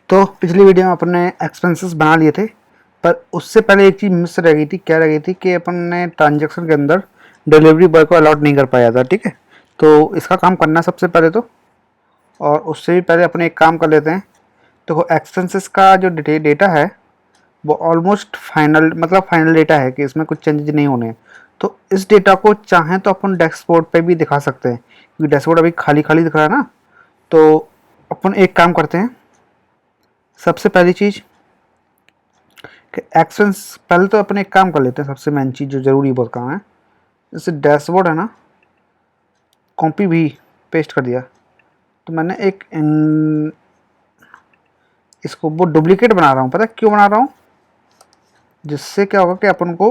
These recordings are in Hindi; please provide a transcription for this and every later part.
तो पिछली वीडियो में अपन ने एक्सपेंसेस बना लिए थे, पर उससे पहले एक चीज़ मिस रह गई थी। क्या रह गई थी कि अपन ने ट्रांजैक्शन के अंदर डिलीवरी बॉय को अलॉट नहीं कर पाया था। ठीक है, तो इसका काम करना है सबसे पहले तो। और उससे भी पहले अपन एक काम कर लेते हैं। तो एक्सपेंसेस का जो डेटा है वो ऑलमोस्ट फाइनल, मतलब फाइनल डेटा है कि इसमें कुछ चेंजेस नहीं होने हैं। तो इस डेटा को चाहें तो अपन डैशबोर्ड पे भी दिखा सकते हैं, क्योंकि डैशबोर्ड अभी खाली खाली दिख रहा है ना। तो अपन एक काम करते हैं। सबसे पहली चीज़ कि एक्शंस, पहले तो अपन एक काम कर लेते हैं। सबसे मेन चीज़ जो ज़रूरी बहुत काम है, जैसे डैशबोर्ड है ना, कॉपी भी पेस्ट कर दिया। तो मैंने एक इसको वो डुप्लीकेट बना रहा हूँ। पता है क्यों बना रहा हूँ? जिससे क्या होगा कि अपन को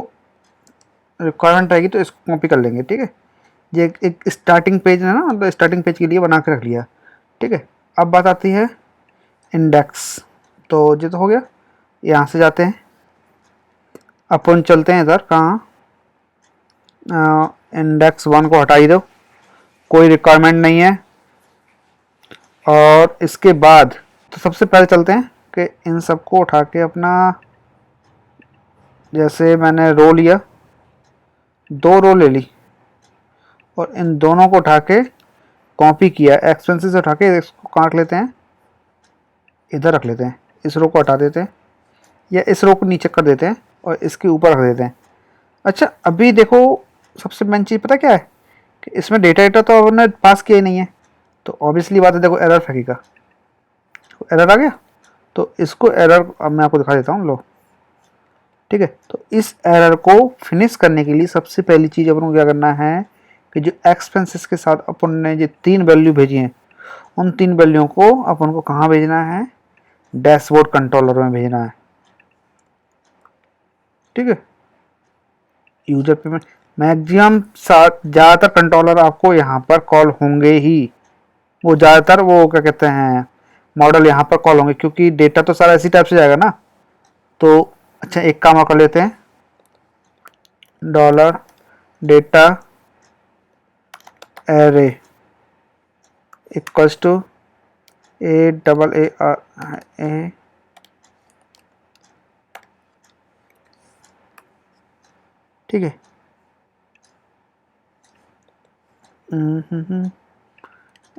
रिक्वायरमेंट आएगी तो इसको कॉपी कर लेंगे। ठीक है, ये एक स्टार्टिंग पेज है ना, मतलब स्टार्टिंग पेज के लिए बना के रख लिया। ठीक है, अब बात आती है इंडेक्स। तो ये तो हो गया। यहाँ से जाते हैं, अपन चलते हैं इधर। कहाँ? इंडेक्स 1 को हटा ही दो, कोई रिक्वायरमेंट नहीं है। और इसके बाद तो सबसे पहले चलते हैं कि इन सबको उठा के अपना, जैसे मैंने रो लिया, 2 रो ले ली, और इन दोनों को उठा के कॉपी किया। एक्सपेंसेस उठा के इसको काट लेते हैं, इधर रख लेते हैं। इस रो को हटा देते हैं, या इस रो को नीचे कर देते हैं और इसके ऊपर रख देते हैं। अच्छा, अभी देखो, सबसे मेन चीज़ पता क्या है कि इसमें डेटा तो हमने पास किया ही नहीं है। तो ऑब्वियसली बात है, देखो एरर फेंकेगा। एरर आ गया, तो इसको एरर अब मैं आपको दिखा देता हूँ। लो, ठीक है। तो इस एरर को फिनिश करने के लिए सबसे पहली चीज़ अपन को क्या करना है कि जो एक्सपेंसेस के साथ अपन ने जो 3 वैल्यू भेजी हैं, उन 3 वैल्यूओं को अपन को कहाँ भेजना है? डैशबोर्ड कंट्रोलर में भेजना है। ठीक है, यूजर पेमेंट मैक्सिमम ज़्यादातर कंट्रोलर आपको यहाँ पर कॉल होंगे ही। वो ज़्यादातर वो क्या कहते हैं, मॉडल यहाँ पर कॉल होंगे, क्योंकि डेटा तो सारा इसी टाइप से जाएगा ना। तो अच्छा, एक काम और कर लेते हैं। Dollar data array equals to a ठीक है।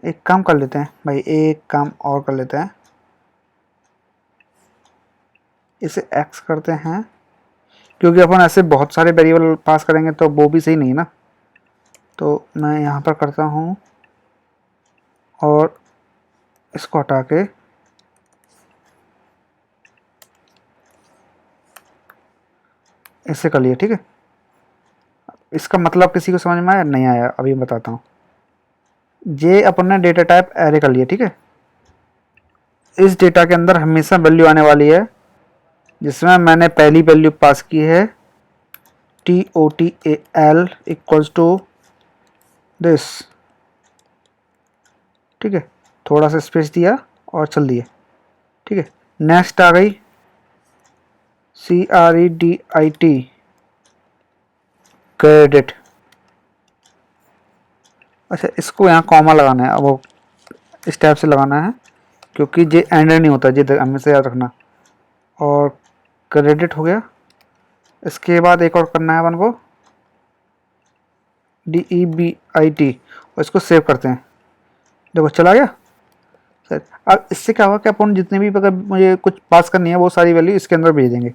एक काम कर लेते हैं भाई, एक काम और कर लेते हैं। इसे एक्स करते हैं, क्योंकि अपन ऐसे बहुत सारे वेरिएबल पास करेंगे तो वो भी सही नहीं है ना। तो मैं यहाँ पर करता हूँ और इसको हटा के इससे कर लिया। ठीक है, इसका मतलब किसी को समझ में आया? नहीं आया? अभी बताता हूँ। ये अपन ने डेटा टाइप एरे कर लिया। ठीक है, इस डेटा के अंदर हमेशा वैल्यू आने वाली है, जिसमें मैंने पहली वैल्यू पास की है TOTAL इक्वल्स टू दिस। ठीक है, थोड़ा सा स्पेस दिया और चल दिए। ठीक है, नेक्स्ट आ गई CREDIT क्रेडिट। अच्छा, इसको यहाँ कॉमा लगाना है, अब वो इस टाइप से लगाना है, क्योंकि ये एंड नहीं होता, ये हमेशा याद रखना। और क्रेडिट हो गया। इसके बाद एक और करना है अपन को, DEBIT, और इसको सेव करते हैं। देखो चला गया सर। अब इससे क्या होगा कि अपन जितने भी, अगर मुझे कुछ पास करनी है वो सारी वैल्यू इसके अंदर भेज देंगे।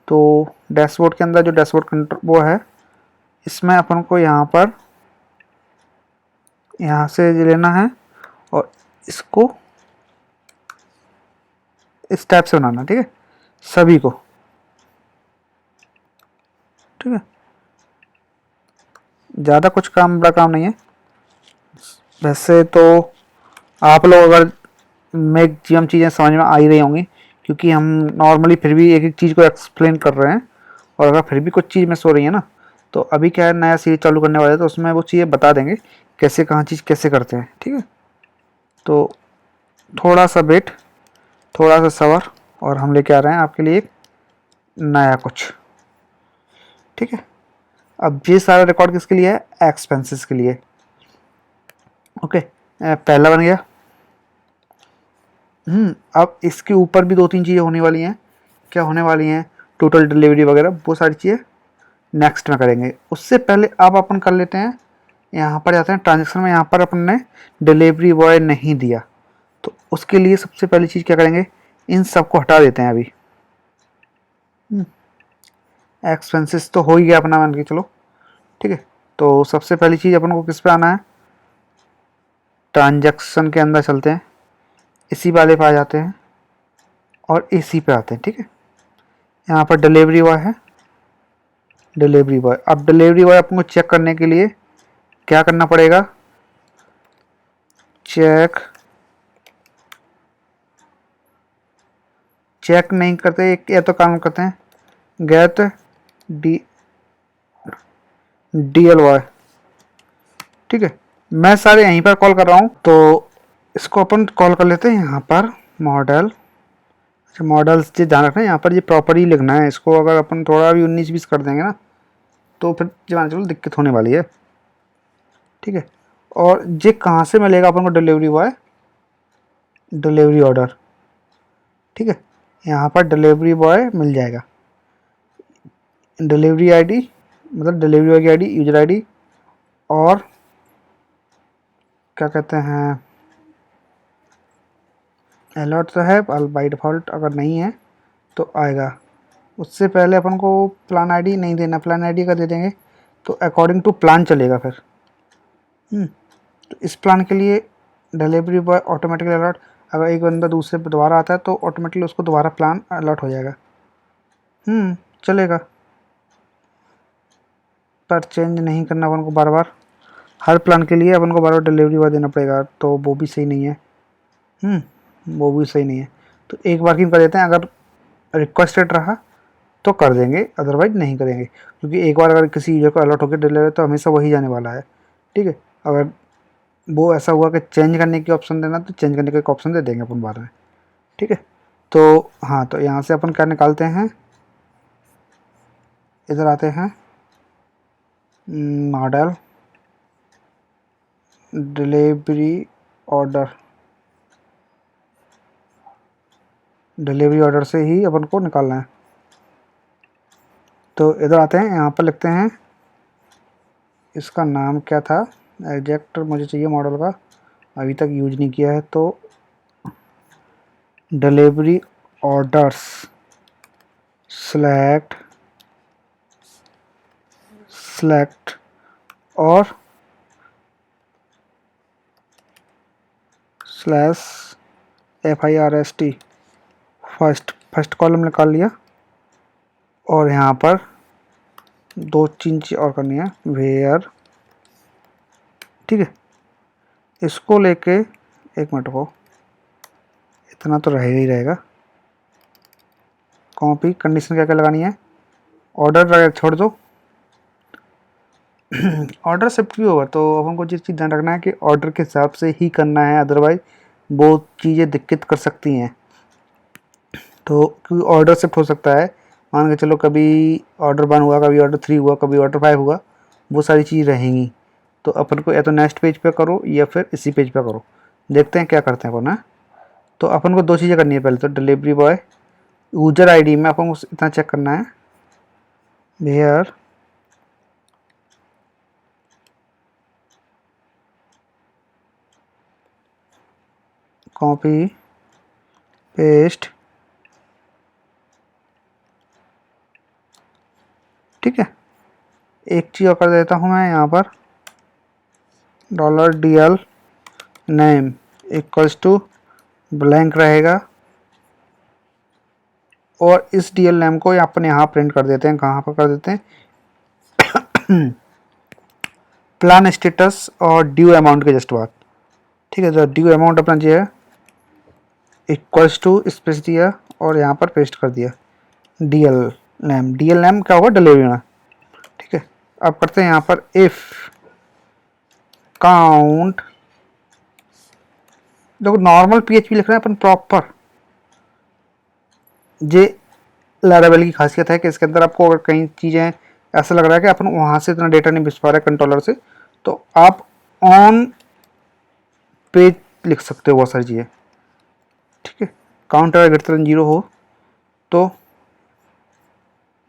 तो डैशबोर्ड के अंदर जो डैशबोर्ड कंट्रोल वो है, इसमें अपन को यहाँ से लेना है और इसको इस टाइप से बनाना। ठीक है, सभी को। ठीक है, ज़्यादा कुछ काम, बड़ा काम नहीं है वैसे तो। आप लोग अगर मैक्सिमम चीज़ें समझ में आ ही रही होंगी, क्योंकि हम नॉर्मली फिर भी एक एक चीज़ को एक्सप्लेन कर रहे हैं। और अगर फिर भी कुछ चीज़ मिस हो रही है ना, तो अभी क्या है, नया सीरीज चालू करने वाले हैं, तो उसमें वो चीज़ें बता देंगे कैसे कहाँ चीज़ कैसे करते हैं। ठीक है, तो थोड़ा सा वेट, थोड़ा सा सबर, और हम लेके आ रहे हैं आपके लिए एक नया कुछ। ठीक है, अब ये सारा रिकॉर्ड किसके लिए है? एक्सपेंसेस के लिए। ओके, पहला बन गया। अब इसके ऊपर भी 2-3 चीज़ें होने वाली हैं। क्या होने वाली हैं? टोटल डिलीवरी वगैरह, वो सारी चीज़ें नेक्स्ट में करेंगे। उससे पहले अब अपन कर लेते हैं, यहाँ पर जाते हैं ट्रांजेक्शन में। यहाँ पर अपन ने डिलीवरी बॉय नहीं दिया, तो उसके लिए सबसे पहली चीज़ क्या करेंगे, इन सब को हटा देते हैं अभी। एक्सपेंसेस तो हो ही गया अपना, मान के चलो, ठीक है। तो सबसे पहली चीज़ अपन को किस पे आना है, ट्रांजैक्शन के अंदर चलते हैं, इसी वाले पे आ जाते हैं और इसी पे आते हैं, ठीक है। यहाँ पर डिलीवरी बॉय है, डिलीवरी बॉय। अब डिलीवरी बॉय अपन को चेक करने के लिए क्या करना पड़ेगा, चेक नहीं करते, या तो काम करते हैं गेट डीएल बॉय, ठीक है। मैं सारे यहीं पर कॉल कर रहा हूँ, तो इसको अपन कॉल कर लेते हैं यहाँ पर मॉडल। अच्छा, मॉडल्स से ध्यान रखना है, यहाँ पर ये प्रॉपर ही लिखना है इसको। अगर अपन थोड़ा भी 19-20 कर देंगे ना, तो फिर जवान चलो दिक्कत होने वाली है, ठीक है। और ये कहाँ से मिलेगा अपन को डिलीवरी बॉय, डिलीवरी ऑर्डर, ठीक है। यहाँ पर डिलीवरी बॉय मिल जाएगा, डिलीवरी आईडी, मतलब डिलीवरी बॉय की आईडी, यूजर आईडी, और क्या कहते हैं, अलर्ट तो है बाई डिफ़ॉल्ट, अगर नहीं है तो आएगा। उससे पहले अपन को प्लान आईडी नहीं देना, प्लान आईडी का दे देंगे तो अकॉर्डिंग टू प्लान चलेगा फिर। तो इस प्लान के लिए डिलीवरी बॉय ऑटोमेटिकली अलर्ट, अगर एक बंदा दूसरे पे दोबारा आता है तो ऑटोमेटिकली उसको दोबारा प्लान अलर्ट हो जाएगा। चलेगा, पर चेंज नहीं करना अपन को बार बार, हर प्लान के लिए अपन को बार बार डिलीवरी बॉय देना पड़ेगा, तो वो भी सही नहीं है। वो भी सही नहीं है, तो एक बार कर देते हैं। अगर रिक्वेस्टेड रहा तो कर देंगे, अदरवाइज नहीं करेंगे, क्योंकि एक बार अगर किसी यूजर को अलर्ट होकर डिलीवरी तो हमेशा वही जाने वाला है, ठीक है। अगर वो ऐसा हुआ कि चेंज करने की ऑप्शन देना, तो चेंज करने का एक ऑप्शन दे देंगे अपन बाद में, ठीक है। तो हाँ, तो यहाँ से अपन क्या निकालते हैं, इधर आते हैं model delivery order, delivery order से ही अपन को निकालना है। तो इधर आते हैं, यहाँ पर लिखते हैं, इसका नाम क्या था एग्जैक्ट मुझे चाहिए मॉडल का, अभी तक यूज नहीं किया है। तो डिलीवरी ऑर्डर्स सेलेक्ट और /FIRST, फर्स्ट कॉलम निकाल लिया। और यहाँ पर 2-3 चीज़ और करनी है, वेयर, ठीक है। इसको लेके एक मिनट को, इतना तो रहेगा ही रहेगा। कॉपी कंडीशन क्या क्या लगानी है, ऑर्डर छोड़ दो, ऑर्डर शिफ्ट भी होगा, तो अपन को जिस चीज़ ध्यान रखना है कि ऑर्डर के हिसाब से ही करना है, अदरवाइज वो चीज़ें दिक्कत कर सकती हैं। तो क्योंकि ऑर्डर शिफ्ट हो सकता है, मान के चलो कभी ऑर्डर 1 हुआ, कभी ऑर्डर 3 हुआ, कभी ऑर्डर 5 हुआ, वो सारी चीज़ रहेंगी। तो अपन को या तो नेक्स्ट पेज पे करो या फिर इसी पेज पे करो, देखते हैं क्या करते हैं अपन। तो अपन को 2 चीज़ें करनी है, पहले तो डिलीवरी बॉय यूजर आईडी में अपन को इतना चेक करना है, वेयर कॉपी पेस्ट, ठीक है। एक चीज़ और कर देता हूँ मैं, यहाँ पर $DL name equals to blank रहेगा, और इस DL नेम को अपन यहाँ प्रिंट कर देते हैं। कहाँ पर कर देते हैं, प्लान स्टेटस और ड्यू अमाउंट के जस्ट बाद, ठीक है। तो ड्यू अमाउंट अपना जो है इक्वल्स टू स्पेस दिया और यहाँ पर पेस्ट कर दिया DL नेम क्या होगा, डिलीवरी में, ठीक है। अब करते हैं यहाँ पर इफ काउंट, देखो नॉर्मल PHP लिख रहे हैं अपन प्रॉपर, ये लैरावेल की खासियत है कि इसके अंदर आपको अगर कई चीज़ें ऐसा लग रहा है कि अपन वहाँ से इतना डेटा नहीं भेज पा रहे कंट्रोलर से, तो आप ऑन पेज लिख सकते हो बहुत सारी चीज़ें, ठीक है। काउंट अगर ग्रेटर देन 0 हो तो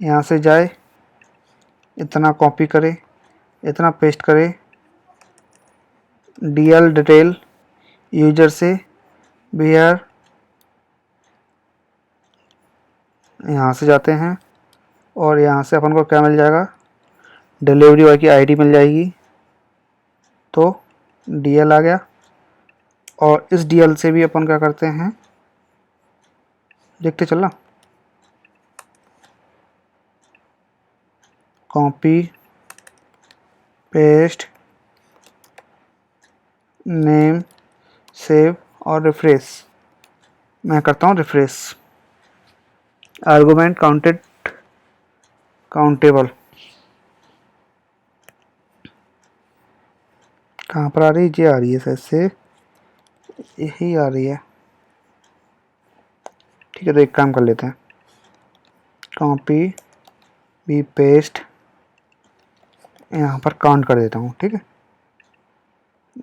यहाँ से जाए, इतना कॉपी करे, इतना पेस्ट करे, DL डिटेल यूजर से बियर, यहाँ से जाते हैं और यहाँ से अपन को क्या मिल जाएगा, डिलीवरी बॉय की आईडी मिल जाएगी। तो DL आ गया और इस DL से भी अपन क्या करते हैं, देखते चलना, कॉपी पेस्ट नेम सेव और रिफ्रेश। मैं करता हूँ रिफ्रेश। आर्गुमेंट काउंटेड काउंटेबल कहाँ पर आ रही है, ये आ रही है, शायद से यही आ रही है। ठीक है, तो एक काम कर लेते हैं, कॉपी भी पेस्ट यहाँ पर काउंट कर देता हूँ। ठीक है,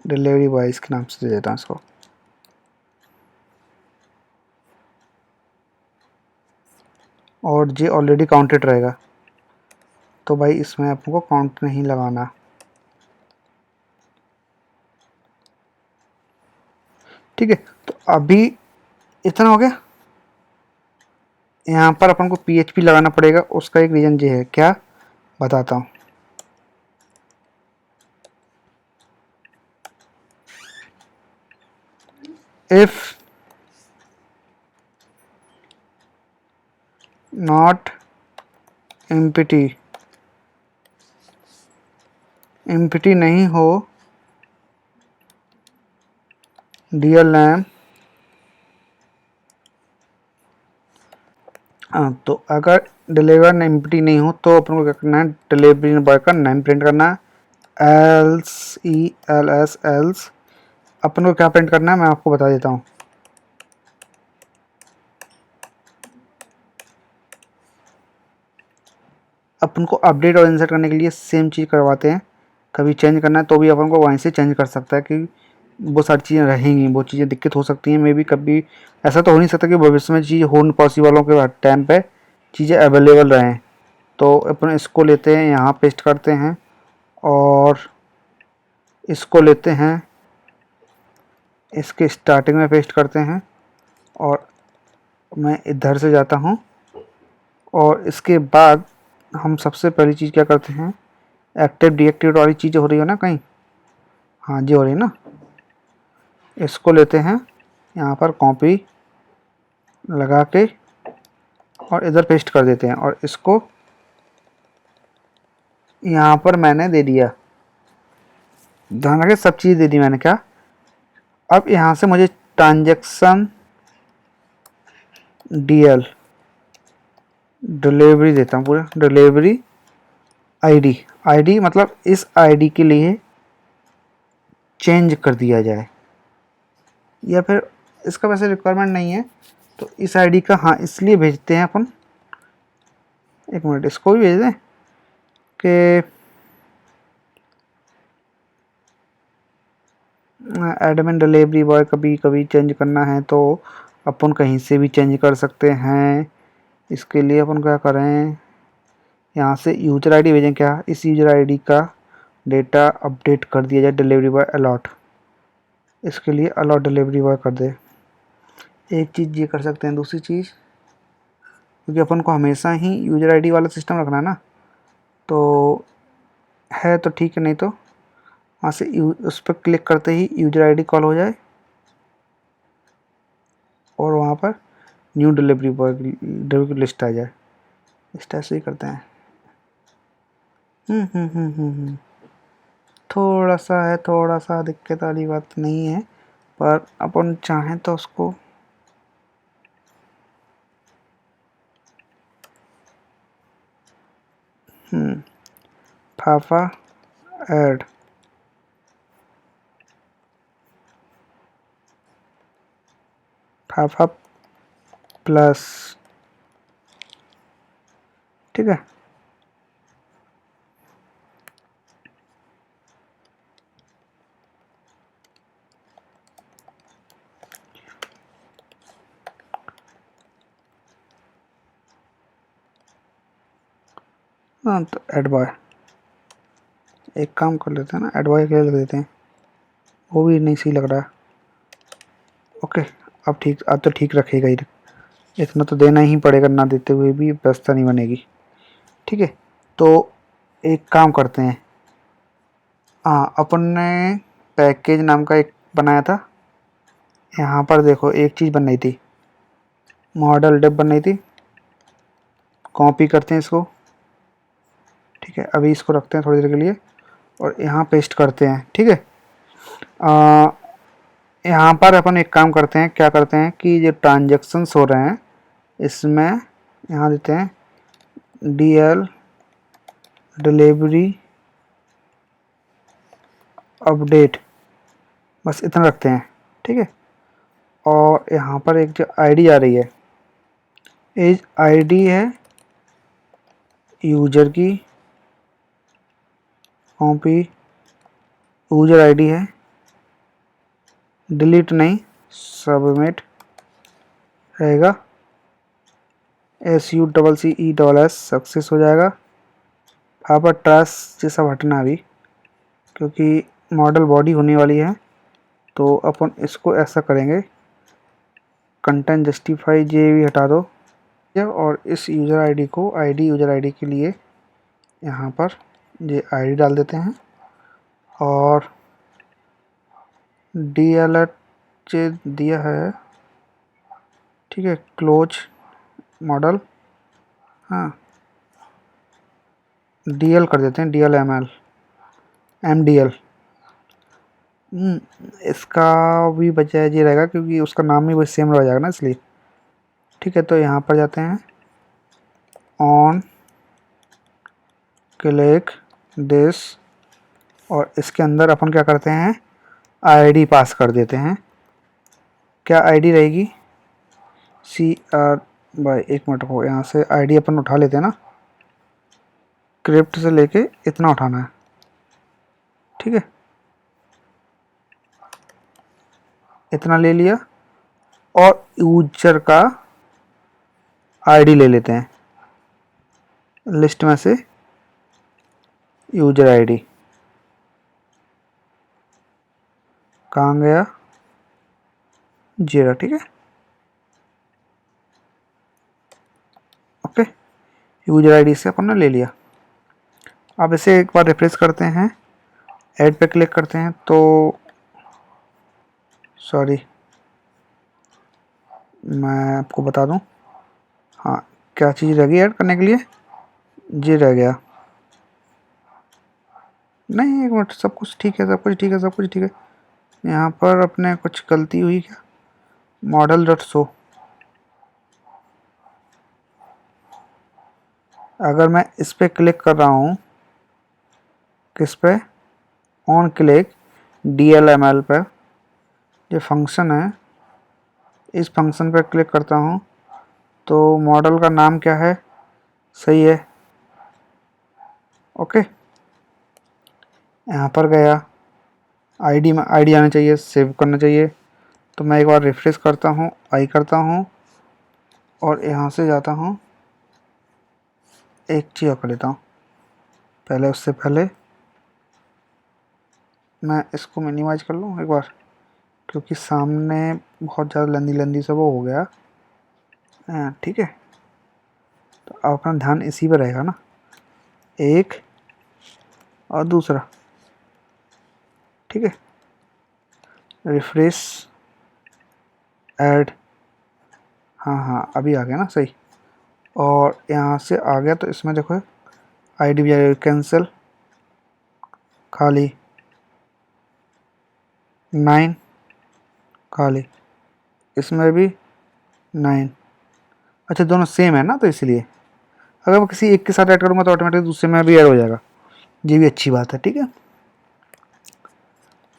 डिलीवरी बॉय के नाम से दे देता हूँ इसको। और ये ऑलरेडी काउंटेड रहेगा, तो भाई इसमें आपको काउंट नहीं लगाना। ठीक है, तो अभी इतना हो गया। यहाँ पर अपन को PHP लगाना पड़ेगा, उसका एक रीज़न ये है, क्या बताता हूँ। इफ नॉट एम्प्टी नहीं हो DL नेम, तो अगर डिलीवर एम्प्टी नहीं हो तो अपन को क्या करना है, डिलीवरी बॉय का नेम प्रिंट करना है, एल्स अपन को क्या प्रिंट करना है मैं आपको बता देता हूँ। अपन को अपडेट और इंसर्ट करने के लिए सेम चीज़ करवाते हैं। कभी चेंज करना है तो भी अपन को वहीं से चेंज कर सकता है, कि वो सारी चीज़ें रहेंगी, वो चीज़ें दिक्कत हो सकती हैं। मे बी कभी ऐसा तो हो नहीं सकता कि भविष्य में चीज़ हो पॉसिबल हो के टाइम पे चीज़ें अवेलेबल रहें। तो अपन इसको लेते हैं, यहाँ पेस्ट करते हैं और इसको लेते हैं, इसके स्टार्टिंग में पेस्ट करते हैं और मैं इधर से जाता हूँ। और इसके बाद हम सबसे पहली चीज़ क्या करते हैं, एक्टिव डीएक्टिवेट वाली चीज़ें हो रही हो ना कहीं, हाँ जी हो रही है ना, इसको लेते हैं यहाँ पर कॉपी लगा के और इधर पेस्ट कर देते हैं और इसको यहाँ पर मैंने दे दिया। ध्यान रखें, सब चीज़ दे दी मैंने। क्या अब यहाँ से मुझे ट्रांजैक्शन DL डिलीवरी देता हूँ, पूरा डिलीवरी आईडी मतलब इस आईडी के लिए चेंज कर दिया जाए, या फिर इसका वैसे रिक्वायरमेंट नहीं है तो इस आईडी का, हाँ इसलिए भेजते हैं अपन, एक मिनट इसको भी भेज दें कि एडमिन डिलीवरी बॉय कभी कभी चेंज करना है तो अपन कहीं से भी चेंज कर सकते हैं। इसके लिए अपन क्या करें, यहाँ से यूजर आईडी भेजें, क्या इस यूजर आईडी का डेटा अपडेट कर दिया जाए डिलीवरी बॉय अलॉट, इसके लिए अलॉट डिलीवरी बॉय कर दे। एक चीज़ ये कर सकते हैं। दूसरी चीज़, क्योंकि अपन को हमेशा ही यूजर आईडी वाला सिस्टम रखना है ना, तो है तो ठीक है, नहीं तो वहाँ से उस पर क्लिक करते ही यूजर आईडी कॉल हो जाए और वहाँ पर न्यू डिलीवरी बॉय की लिस्ट आ जाए। इस टाइप से ही करते हैं। थोड़ा सा है, थोड़ा सा दिक्कत वाली बात नहीं है, पर अपन चाहें तो उसको फाफा ऐड फाफा प्लस, ठीक है। हाँ तो ऐड बॉय, एक काम कर लेते हैं ना, ऐड बॉय के लिख देते हैं, वो भी नहीं सही लग रहा है। ओके, अब ठीक, अब तो ठीक रखेगा ही, इतना तो देना ही पड़ेगा, ना देते हुए भी व्यवस्था नहीं बनेगी। ठीक है, तो एक काम करते हैं, हाँ अपन ने पैकेज नाम का एक बनाया था, यहाँ पर देखो एक चीज़ बन रही थी, मॉडल डेप बन रही थी, कॉपी करते हैं इसको। ठीक है, अभी इसको रखते हैं थोड़ी देर के लिए और यहाँ पेस्ट करते हैं। ठीक है, यहाँ पर अपन एक काम करते हैं, क्या करते हैं कि जो ट्रांजैक्शंस हो रहे हैं इसमें यहाँ देते हैं DL डिलीवरी अपडेट, बस इतना रखते हैं। ठीक है, और यहाँ पर एक जो आईडी आ रही है, एज आईडी है यूजर की, कॉपी यूजर आईडी है, डिलीट नहीं सबमिट रहेगा, SUCCESS सक्सेस हो जाएगा। यहाँ पर ट्रस्ट ये सब हटना अभी, क्योंकि मॉडल बॉडी होने वाली है, तो अपन इसको ऐसा करेंगे, कंटेंट जस्टिफाई ये भी हटा दो, और इस यूज़र आईडी को यूज़र आईडी के लिए यहाँ पर ये आईडी डाल देते हैं, और DLH दिया है। ठीक है, क्लोज मॉडल, हाँ DL कर देते हैं, MDL। इसका भी बजाय ये रहेगा क्योंकि उसका नाम ही वही सेम रह जाएगा ना, इसलिए। ठीक है, तो यहाँ पर जाते हैं, ऑन क्लिक दिस, और इसके अंदर अपन क्या करते हैं, आईडी पास कर देते हैं। क्या आईडी रहेगी, CR बाय, एक मिनट को यहाँ से आईडी अपन उठा लेते हैं ना, क्रिप्ट से लेके इतना उठाना है। ठीक है, इतना ले लिया, और यूजर का आईडी ले लेते हैं, लिस्ट में से यूजर आईडी कहाँ गया, जीरा। ठीक है, ओके, यूजर आईडी से अपन ने ले लिया। अब इसे एक बार रिफ्रेश करते हैं, ऐड पे क्लिक करते हैं, तो सॉरी मैं आपको बता दूं, हाँ क्या चीज़ रह गई ऐड करने के लिए, जी रह गया, नहीं एक मिनट, सब कुछ ठीक है, सब कुछ ठीक है, सब कुछ ठीक है। यहाँ पर अपने कुछ गलती हुई क्या, मॉडल डॉट शो, अगर मैं इस पर क्लिक कर रहा हूँ, किस पे, ऑन क्लिक DLML पर, जो फंक्शन है इस फंक्शन पर क्लिक करता हूँ, तो मॉडल का नाम क्या है, सही है, ओके। यहाँ पर गया, आईडी में आईडी आना चाहिए, सेव करना चाहिए, तो मैं एक बार रिफ्रेश करता हूँ, आई करता हूँ, और यहाँ से जाता हूँ, एक चीज़ कर लेता हूँ पहले, उससे पहले मैं इसको मिनिमाइज कर लूँ एक बार, क्योंकि सामने बहुत ज़्यादा लंदी सा वो हो गया। हाँ ठीक है, तो अब अपना ध्यान इसी पर रहेगा ना, एक और दूसरा। ठीक है, रिफ्रेश, ऐड, हाँ हाँ अभी आ गया ना सही, और यहाँ से आ गया, तो इसमें देखो आईडी भी आएगी, कैंसिल खाली, 9 खाली, इसमें भी 9। अच्छा दोनों सेम है ना, तो इसलिए अगर मैं किसी एक के साथ ऐड करूँगा तो ऑटोमेटिक दूसरे में भी ऐड हो जाएगा, ये भी अच्छी बात है। ठीक है,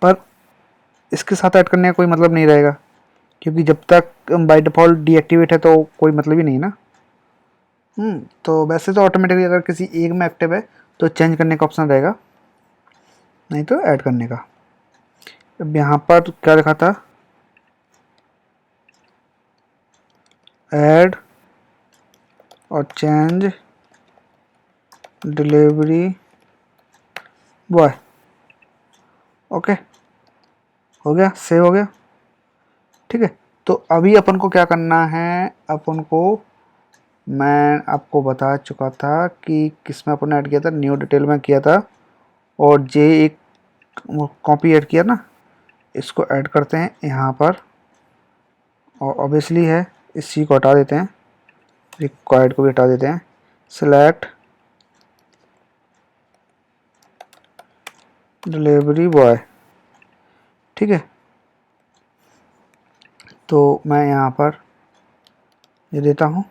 पर इसके साथ ऐड करने का कोई मतलब नहीं रहेगा, क्योंकि जब तक बाय डिफ़ॉल्ट डीएक्टिवेट है तो कोई मतलब ही नहीं ना। तो वैसे तो ऑटोमेटिकली अगर किसी एक में एक्टिव है तो चेंज करने का ऑप्शन रहेगा, नहीं तो ऐड करने का। अब यहाँ पर क्या लिखा था, ऐड और चेंज डिलीवरी बॉय। ओके, हो गया, सेव हो गया। ठीक है, तो अभी अपन को क्या करना है, अपन को, मैं आपको बता चुका था कि किस में अपन ऐड किया था, न्यू डिटेल में किया था, और जे एक कॉपी ऐड किया ना, इसको ऐड करते हैं यहाँ पर, और ऑब्वियसली है इसी को हटा देते हैं, रिक्वायर्ड को भी हटा देते हैं, सेलेक्ट डिलीवरी बॉय। ठीक है, तो मैं यहाँ पर ये देता हूँ,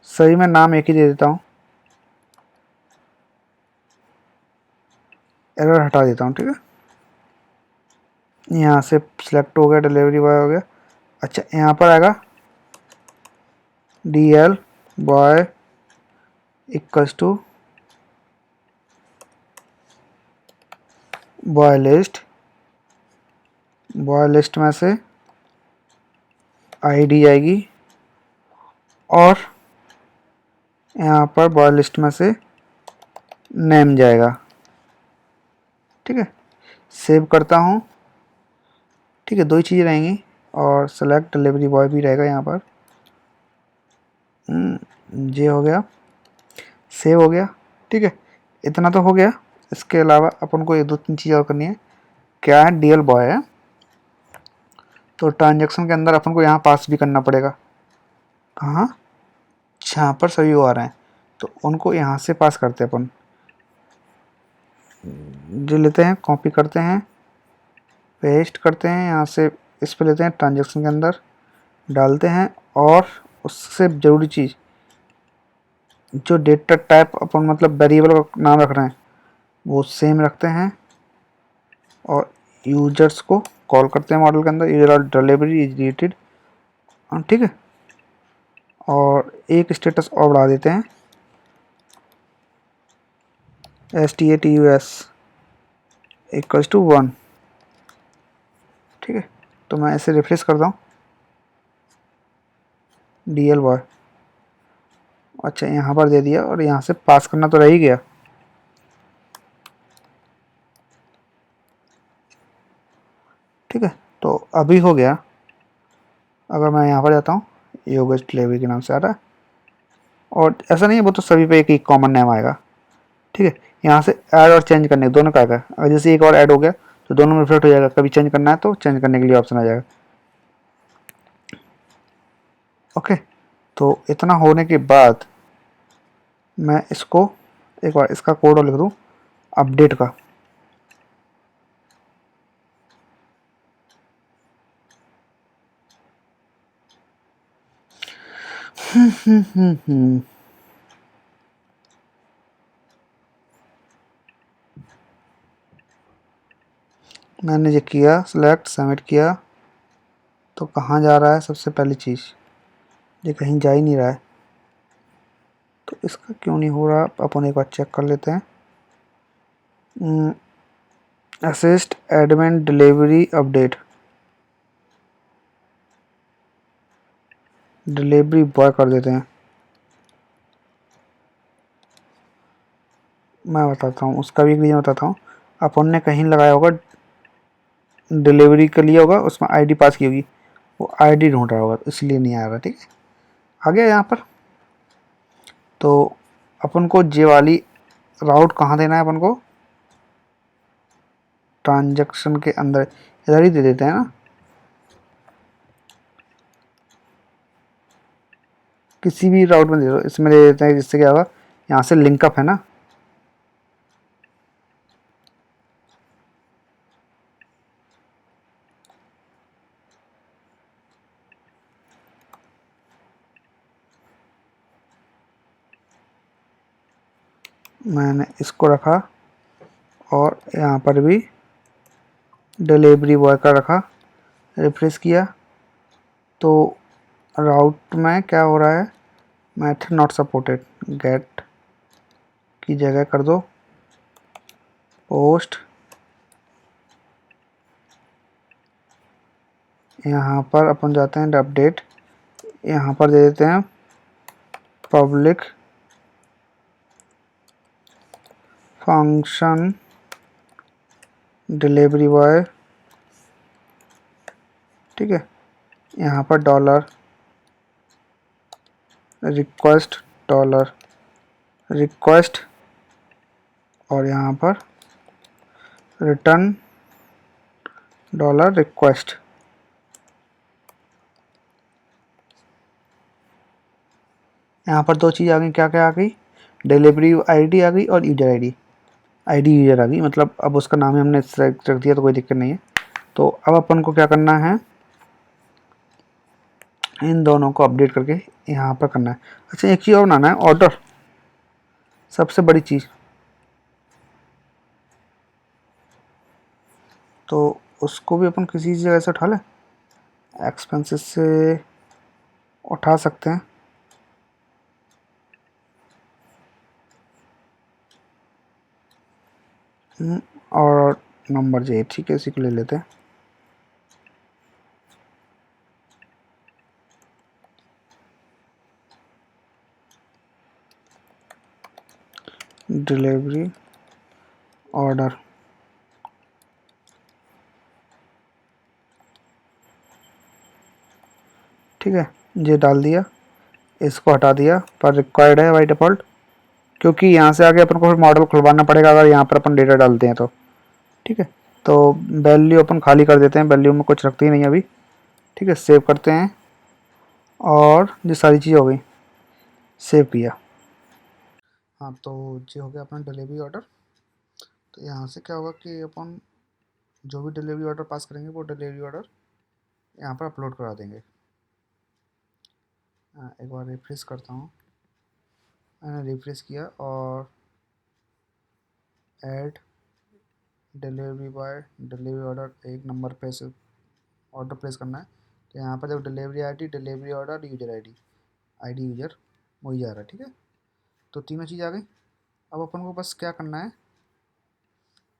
सही में नाम एक ही दे देता हूँ, एरर हटा देता हूँ। ठीक है, यहाँ से सिलेक्ट हो गया, डिलीवरी बॉय हो गया। अच्छा, यहाँ पर आएगा DL boy equals to boy list में से ID आएगी, और यहाँ पर बॉय लिस्ट में से नेम जाएगा। ठीक है, सेव करता हूँ। ठीक है, दो ही चीज़ें रहेंगी, और सेलेक्ट डिलीवरी बॉय भी रहेगा यहाँ पर। ये हो गया, सेव हो गया। ठीक है, इतना तो हो गया। इसके अलावा अपन को ये दो तीन चीज़ और करनी है। क्या है, DL बॉय है, तो ट्रांजैक्शन के अंदर अपन को यहाँ पास भी करना पड़ेगा। कहाँ, जहाँ पर सभी वो आ रहे हैं, तो उनको यहाँ से पास करते हैं अपन। जो लेते हैं, कॉपी करते हैं, पेस्ट करते हैं, यहाँ से इस पे लेते हैं, ट्रांजैक्शन के अंदर डालते हैं, और उससे ज़रूरी चीज़, जो डेटा टाइप अपन मतलब वेरिएबल का नाम रख रहे हैं वो सेम रखते हैं, और यूजर्स को कॉल करते हैं मॉडल के अंदर, यूजर और डिलीवरी इज रिलेटेड। ठीक है, और एक स्टेटस और बढ़ा देते हैं, STATUS इक्वल्स टू 1। ठीक है, तो मैं इसे रिफ्रेश करता हूँ, DL बॉय। अच्छा, यहाँ पर दे दिया, और यहाँ से पास करना तो रह ही गया। ठीक है, तो अभी हो गया। अगर मैं यहाँ पर जाता हूँ, योगेश डिलीवरी के नाम से आ रहा है, और ऐसा नहीं है, वो तो सभी पे एक ही कॉमन नेम आएगा। ठीक है, यहाँ से ऐड और चेंज करने दोनों का आएगा। अगर जैसे एक और ऐड हो गया तो दोनों में रिफ्लेक्ट हो जाएगा, कभी चेंज करना है तो चेंज करने के लिए ऑप्शन आ जाएगा। ओके, तो इतना होने के बाद मैं इसको एक बार इसका कोड और लिख दूँ, अपडेट का। मैंने ये किया, सेलेक्ट सबमिट किया, तो कहाँ जा रहा है सबसे पहली चीज़, ये कहीं जा ही नहीं रहा है, तो इसका क्यों नहीं हो रहा, अपन एक बार चेक कर लेते हैं। Assist admin delivery update, delivery boy कर देते हैं। मैं बताता हूँ, उसका भी एक रीज़न बताता हूँ। अपन ने कहीं लगाया होगा, डिलीवरी के लिए होगा, उसमें ID पास की होगी, वो ID ढूंढ रहा होगा, इसलिए नहीं आ रहा। ठीक है, आ गया यहाँ पर। तो अपन को जे वाली राउट कहाँ देना है, अपन को ट्रांजैक्शन के अंदर इधर ही दे देते हैं ना, किसी भी राउट में दे दो, इसमें दे देते हैं, जिससे क्या होगा, यहाँ से लिंकअप है ना। मैंने इसको रखा, और यहाँ पर भी डिलीवरी बॉय का रखा, रिफ्रेश किया, तो राउट में क्या हो रहा है, मेथड नॉट सपोर्टेड, गेट की जगह कर दो पोस्ट। यहाँ पर अपन जाते हैं अपडेट, यहाँ पर दे देते हैं पब्लिक फंक्शन डिलीवरी बॉय, ठीक है। यहाँ पर डॉलर रिक्वेस्ट, डॉलर रिक्वेस्ट, और यहाँ पर रिटर्न डॉलर रिक्वेस्ट। यहाँ पर दो चीज़ आ गई, क्या क्या आ गई, डिलीवरी आईडी आ गई और यूजर आईडी, आईडी यूजर आ गई, मतलब अब उसका नाम ही हमने सेलेक्ट रख दिया तो कोई दिक्कत नहीं है। तो अब अपन को क्या करना है, इन दोनों को अपडेट करके यहाँ पर करना है। अच्छा एक चीज़ और बनाना है, ऑर्डर, सबसे बड़ी चीज़। तो उसको भी अपन किसी जगह से उठा लें, एक्सपेंसेस से उठा सकते हैं। और नंबर चाहिए, ठीक है, इसी को ले लेते हैं। डिलीवरी ऑर्डर, ठीक है, ये डाल दिया, इसको हटा दिया, पर रिक्वायर्ड है बाई डिफ़ॉल्ट, क्योंकि यहाँ से आगे अपन को फिर मॉडल खुलवाना पड़ेगा अगर यहाँ पर अपन डेटा डालते हैं तो, ठीक है। तो वैल्यू अपन खाली कर देते हैं, वैल्यू में कुछ रखते ही नहीं अभी, ठीक है। सेव करते हैं और ये सारी चीज़ हो गई, सेव किया। हाँ तो ये हो गया अपना डिलीवरी ऑर्डर। तो यहाँ से क्या होगा कि अपन जो भी डिलीवरी ऑर्डर पास करेंगे वो डिलीवरी ऑर्डर यहाँ पर अपलोड करा देंगे। एक बार रिफ्रेश करता हूँ, मैंने रिफ्रेश किया और add delivery boy delivery order एक नंबर पे से ऑर्डर प्लेस करना है। तो यहाँ पर जब delivery ID, delivery order, user ID, ID user वही जा रहा है, ठीक है। तो तीनों चीज़ आ गई। अब अपन को बस क्या करना है,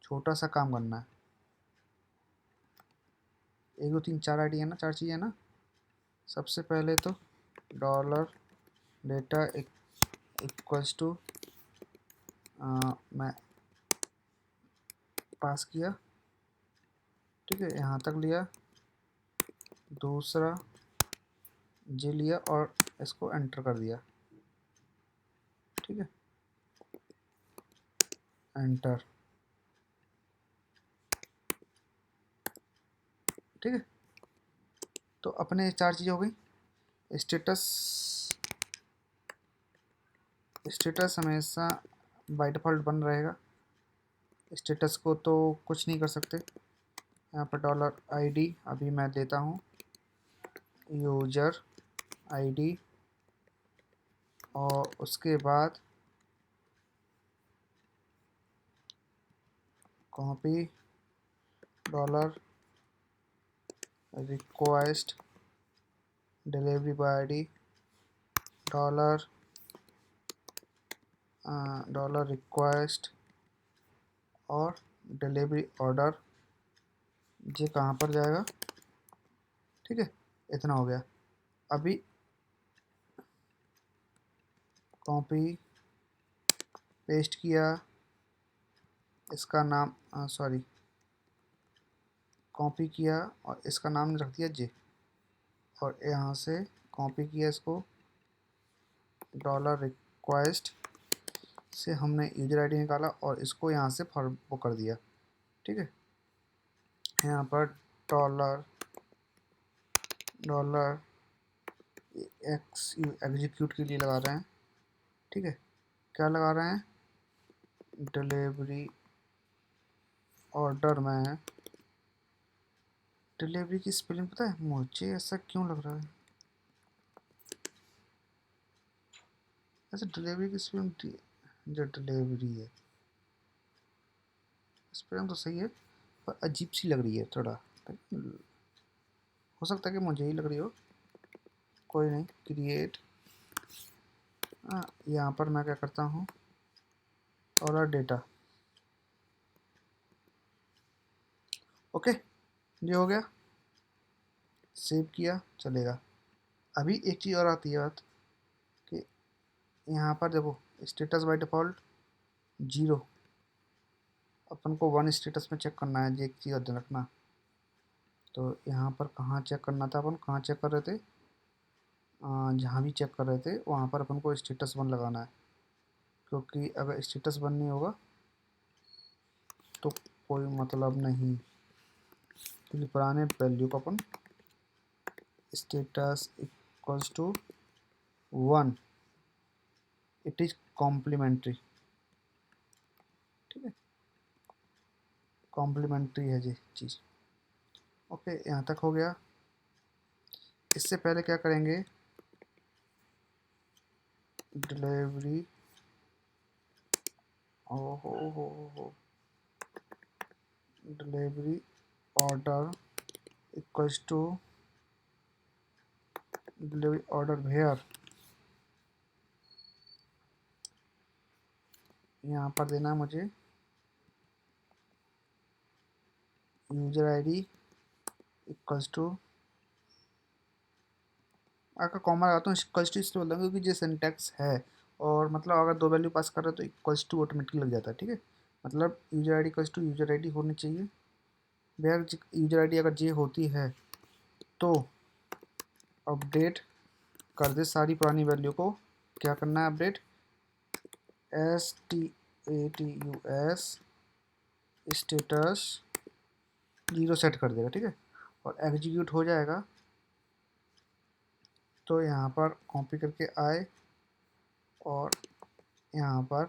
छोटा सा काम करना है। 1 2 3 4 आईडी है ना, 4 चीज़ें ना। सबसे पहले तो डॉलर डेटा इक्वल्स टू मैं पास किया, ठीक है, यहाँ तक लिया। दूसरा जे लिया और इसको एंटर कर दिया, ठीक है, एंटर, ठीक है। तो अपने 4 चीज़ें हो गई। स्टेटस, स्टेटस हमेशा बाय डिफ़ॉल्ट बन रहेगा, स्टेटस को तो कुछ नहीं कर सकते। यहाँ पर डॉलर आईडी अभी मैं देता हूँ, यूजर आईडी, और उसके बाद copy dollar request delivery boy ID, dollar dollar request और डिलीवरी ऑर्डर, ये कहाँ पर जाएगा, ठीक है। इतना हो गया। अभी कॉपी पेस्ट किया, इसका नाम सॉरी, कॉपी किया और इसका नाम रख दिया जे, और यहाँ से कॉपी किया इसको, डॉलर रिक्वेस्ट से हमने यूजर आईडी निकाला और इसको यहाँ से वो कर दिया, ठीक है। यहाँ पर डॉलर डॉलर एग्जीक्यूट के लिए लगा रहे हैं, ठीक है। क्या लगा रहे हैं, डिलीवरी ऑर्डर में डिलीवरी की स्पेलिंग पता है मुझे, ऐसा क्यों लग रहा है, ऐसे डिलीवरी की स्पेलिंग जो डिलीवरी है, स्पेलिंग तो सही है पर अजीब सी लग रही है थोड़ा, हो सकता है कि मुझे ही लग रही हो, कोई नहीं। क्रिएट, यहाँ पर मैं क्या करता हूँ, और डेटा, ओके, ये हो गया, सेव किया, चलेगा। अभी एक चीज़ और आती है बात कि यहाँ पर देखो स्टेटस बाय डिफ़ॉल्ट 0, अपन को वन स्टेटस में चेक करना है, ये एक चीज़ ध्यान रखना। तो यहाँ पर कहाँ चेक करना था, अपन कहाँ चेक कर रहे थे, जहाँ भी चेक कर रहे थे वहाँ पर अपन को स्टेटस वन लगाना है, क्योंकि अगर स्टेटस वन नहीं होगा तो कोई मतलब नहीं। क्योंकि पुराने वैल्यू को अपन status equals to one, it is complementary, ठीक है, कॉम्प्लीमेंट्री है ये चीज़। ओके, यहाँ तक हो गया। इससे पहले क्या करेंगे, डिलीवरी हो delivery order equals to delivery order where, यहाँ पर देना है मुझे यूजर आईडी इक्वल्स टू, अगर कॉमा लगाता हूँ इक्वल्स टू इसलिए बोलता हूँ क्योंकि ये सिंटैक्स है, और मतलब अगर दो वैल्यू पास कर रहे हो तो इक्वल्स टू ऑटोमेटिकली लग जाता है, ठीक है। मतलब user ID equals to user ID होनी चाहिए। वेयर यूजर आईडी अगर ये होती है तो अपडेट कर दे सारी पुरानी वैल्यू को। क्या करना है अपडेट, STATUS स्टेटस 0 सेट कर देगा, ठीक है, और एग्जीक्यूट हो जाएगा। तो यहाँ पर कॉपी करके आए और यहाँ पर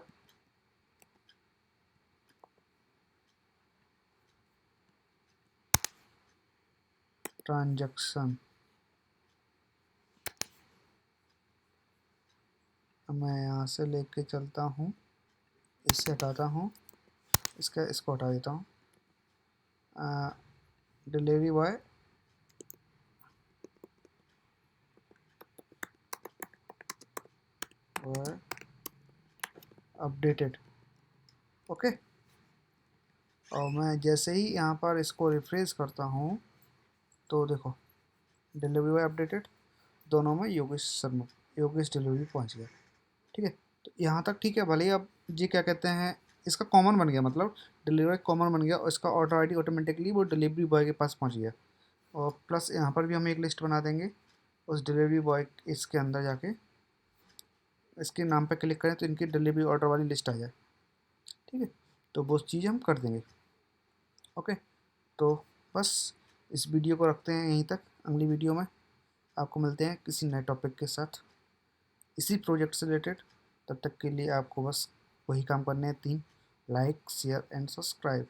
ट्रांजैक्शन, मैं यहाँ से लेके चलता हूँ, इससे हटाता हूँ, इसको हटा देता हूँ। Delivery boy updated, okay. और मैं जैसे ही यहाँ पर इसको रिफ्रेश करता हूँ तो देखो डिलीवरी बॉय अपडेटेड, दोनों में योगेश शर्मा, योगेश डिलीवरी पहुँच गया, ठीक है। तो यहाँ तक ठीक है, भले ही अब जी क्या कहते हैं, इसका कॉमन बन गया, मतलब डिलीवरी बॉय कॉमन बन गया और इसका ऑर्डर आईडी ऑटोमेटिकली वो डिलीवरी बॉय के पास पहुँच गया। और प्लस यहाँ पर भी हम एक लिस्ट बना देंगे उस डिलीवरी बॉय, इसके अंदर जाके इसके नाम पर क्लिक करें तो इनकी डिलीवरी ऑर्डर वाली लिस्ट आ जाए, ठीक है। तो वो चीज़ हम कर देंगे, ओके। तो बस इस वीडियो को रखते हैं यहीं तक, अगली वीडियो में आपको मिलते हैं किसी नए टॉपिक के साथ इसी प्रोजेक्ट से रिलेटेड। तब तक के लिए आपको बस वही काम करने हैं, 3 लाइक शेयर एंड सब्सक्राइब।